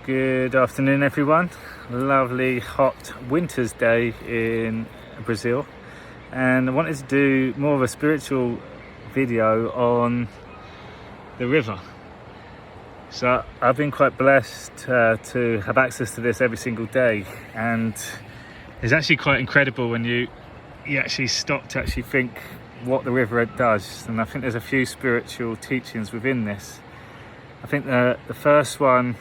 Good afternoon, everyone. Lovely hot winter's day in Brazil, and I wanted to do more of a spiritual video on the river. So I've been quite blessed to have access to this every single day, and it's actually quite incredible when you actually stop to actually think what the river does. And I think there's a few spiritual teachings within this. I think the first one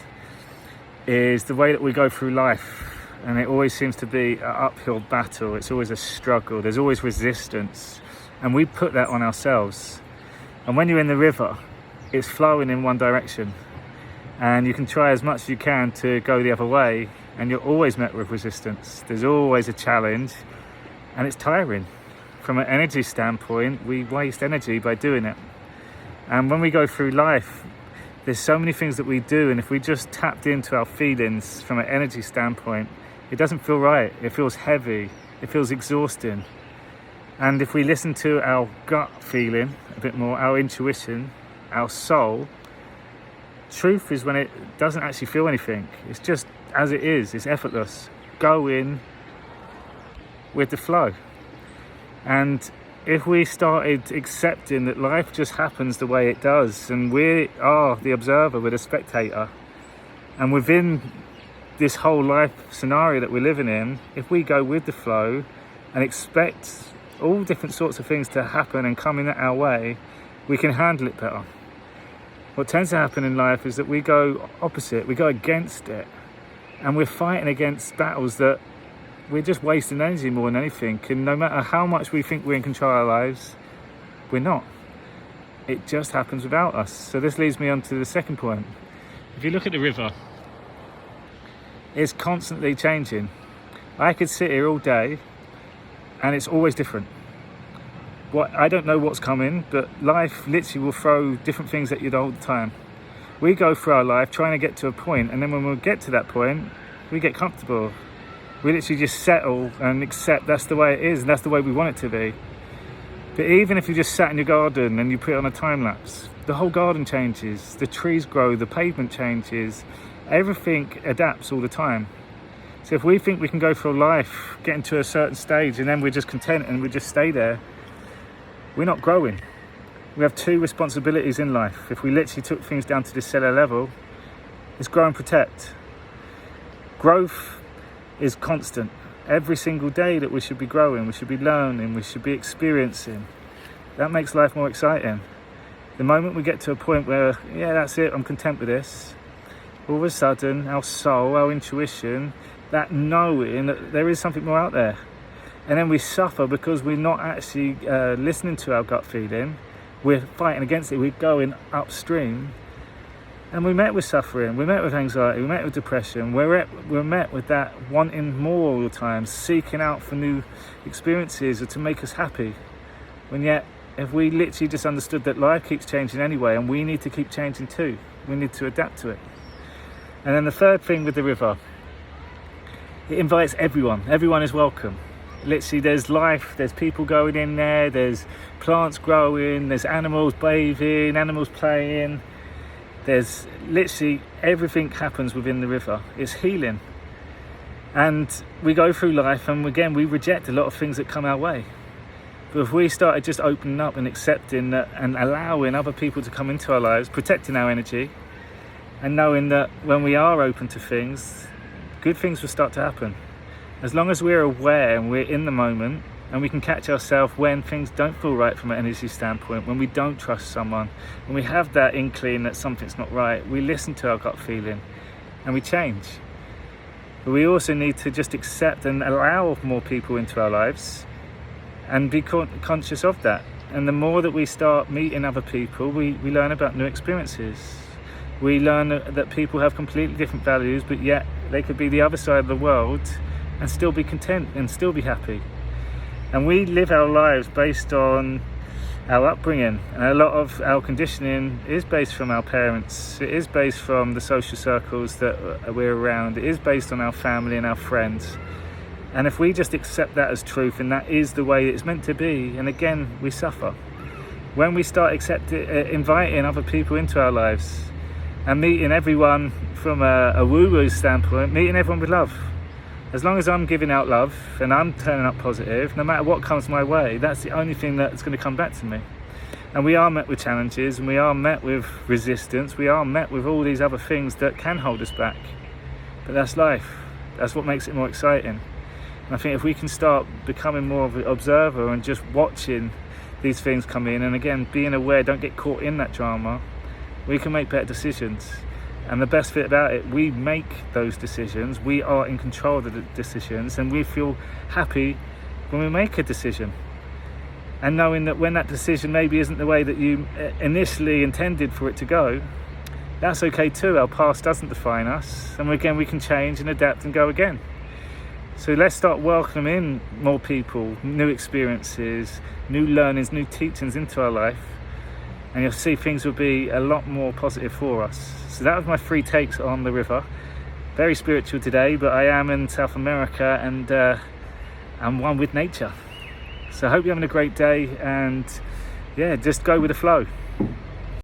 is the way that we go through life, and it always seems to be an uphill battle. It's always a struggle, there's always resistance, and we put that on ourselves. And when you're in the river, it's flowing in one direction, and you can try as much as you can to go the other way, and you're always met with resistance. There's always a challenge, and it's tiring. From an energy standpoint, we waste energy by doing it. And when we go through life, there's so many things that we do, and if we just tapped into our feelings from an energy standpoint, it doesn't feel right. It feels heavy, it feels exhausting. And if we listen to our gut feeling a bit more, our intuition, our soul, truth is when it doesn't actually feel anything. It's just as it is, it's effortless. Go in with the flow. And if we started accepting that life just happens the way it does, and we are the observer, we're the spectator, and within this whole life scenario that we're living in, if we go with the flow and expect all different sorts of things to happen and come in our way, we can handle it better. What tends to happen in life is that we go opposite, we go against it, and we're fighting against battles that we're just wasting energy more than anything. And no matter how much we think we're in control of our lives, we're not. It just happens without us. So this leads me on to the second point. If you look at the river, it's constantly changing. I could sit here all day and it's always different. I don't know what's coming, but life literally will throw different things at you all the time. We go through our life trying to get to a point, and then when we get to that point, we get comfortable. We literally just settle and accept that's the way it is, and that's the way we want it to be. But even if you just sat in your garden and you put it on a time lapse, the whole garden changes, the trees grow, the pavement changes, everything adapts all the time. So if we think we can go through life, getting to a certain stage, and then we're just content and we just stay there, we're not growing. We have two responsibilities in life. If we literally took things down to the cellular level, it's grow and protect. Growth is constant. Every single day that we should be growing, we should be learning, we should be experiencing. That makes life more exciting. The moment we get to a point where, yeah, that's it, I'm content with this, all of a sudden our soul, our intuition, that knowing that there is something more out there, and then we suffer because we're not actually listening to our gut feeling, we're fighting against it, we're going upstream. And we're met with suffering, we're met with anxiety, we're met with depression, we're met with that wanting more all the time, seeking out for new experiences or to make us happy. When yet, if we literally just understood that life keeps changing anyway, and we need to keep changing too, we need to adapt to it. And then the third thing with the river, it invites everyone. Everyone is welcome. Literally, there's life, there's people going in there, there's plants growing, there's animals bathing, animals playing. There's literally everything happens within the river. It's healing. And we go through life, and again, we reject a lot of things that come our way. But if we started just opening up and accepting that and allowing other people to come into our lives, protecting our energy, and knowing that when we are open to things, good things will start to happen. As long as we're aware and we're in the moment, and we can catch ourselves when things don't feel right from an energy standpoint, when we don't trust someone, when we have that inkling that something's not right, we listen to our gut feeling and we change. But we also need to just accept and allow more people into our lives and be conscious of that. And the more that we start meeting other people, we learn about new experiences. We learn that people have completely different values, but yet they could be the other side of the world and still be content and still be happy. And we live our lives based on our upbringing, and a lot of our conditioning is based from our parents. It is based from the social circles that we're around. It is based on our family and our friends. And if we just accept that as truth, and that is the way it's meant to be, and again, we suffer. When we start inviting other people into our lives, and meeting everyone from a woo-woo standpoint, meeting everyone with love. As long as I'm giving out love and I'm turning up positive, no matter what comes my way, that's the only thing that's going to come back to me. And we are met with challenges, and we are met with resistance, we are met with all these other things that can hold us back. But that's life. That's what makes it more exciting. And I think if we can start becoming more of an observer and just watching these things come in, and again, being aware, don't get caught in that drama, we can make better decisions. And the best bit about it, we make those decisions, we are in control of the decisions, and we feel happy when we make a decision. And knowing that when that decision maybe isn't the way that you initially intended for it to go, that's okay too. Our past doesn't define us, and again, we can change and adapt and go again. So let's start welcoming more people, new experiences, new learnings, new teachings into our life, and you'll see things will be a lot more positive for us. So that was my 3 takes on the river. Very spiritual today, but I am in South America, and I'm one with nature. So I hope you're having a great day, and yeah, just go with the flow.